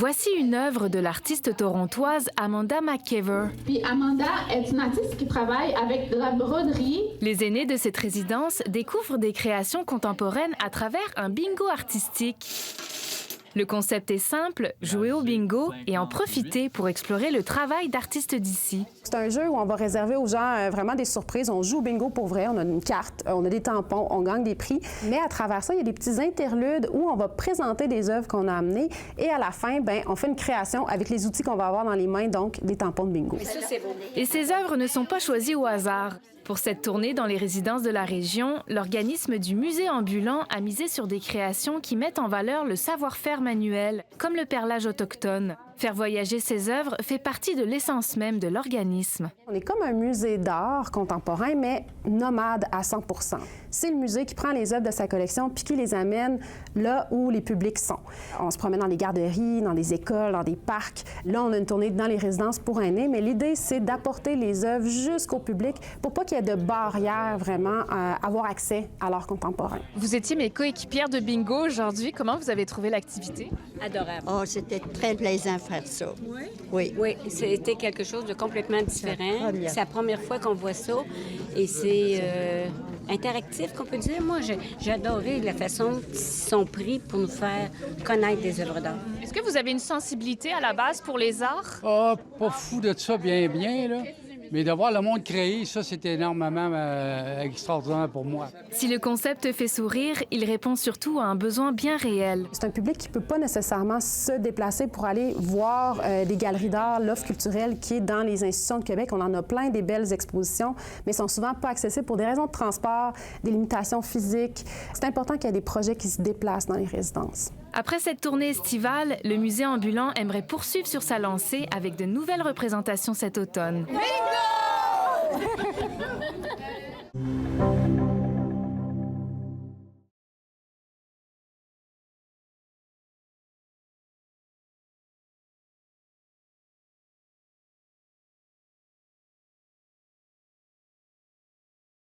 Voici une œuvre de l'artiste torontoise Amanda McKeever. Puis Amanda est une artiste qui travaille avec de la broderie. Les aînés de cette résidence découvrent des créations contemporaines à travers un bingo artistique. Le concept est simple, jouer au bingo et en profiter pour explorer le travail d'artistes d'ici. C'est un jeu où on va réserver aux gens vraiment des surprises. On joue au bingo pour vrai, on a une carte, on a des tampons, on gagne des prix. Mais à travers ça, il y a des petits interludes où on va présenter des œuvres qu'on a amenées et à la fin, on fait une création avec les outils qu'on va avoir dans les mains, donc des tampons de bingo. Et ces œuvres ne sont pas choisies au hasard. Pour cette tournée dans les résidences de la région, l'organisme du musée ambulant a misé sur des créations qui mettent en valeur le savoir-faire manuel, comme le perlage autochtone. Faire voyager ces œuvres fait partie de l'essence même de l'organisme. On est comme un musée d'art contemporain, mais nomade à 100 %. C'est le musée qui prend les œuvres de sa collection puis qui les amène là où les publics sont. On se promène dans les garderies, dans les écoles, dans des parcs. Là, on a une tournée dans les résidences pour aînés, mais l'idée, c'est d'apporter les œuvres jusqu'au public pour pas qu'il y ait de barrière vraiment à avoir accès à l'art contemporain. Vous étiez mes coéquipières de bingo aujourd'hui. Comment vous avez trouvé l'activité? Adorable. Oh, c'était très plaisant de faire ça. Oui? Oui. Oui, c'était quelque chose de complètement différent. C'est la première fois qu'on voit ça et c'est interactif, qu'on peut dire. Moi, j'ai adoré la façon qu'ils sont pris pour nous faire connaître des œuvres d'art. Est-ce que vous avez une sensibilité à la base pour les arts? Ah, pas fou de ça, bien, là. Mais de voir le monde créer, ça, c'est énormément extraordinaire pour moi. Si le concept fait sourire, il répond surtout à un besoin bien réel. C'est un public qui ne peut pas nécessairement se déplacer pour aller voir des galeries d'art, l'offre culturelle qui est dans les institutions de Québec. On en a plein des belles expositions, mais sont souvent pas accessibles pour des raisons de transport, des limitations physiques. C'est important qu'il y ait des projets qui se déplacent dans les résidences. Après cette tournée estivale, le musée ambulant aimerait poursuivre sur sa lancée avec de nouvelles représentations cet automne. Bingo!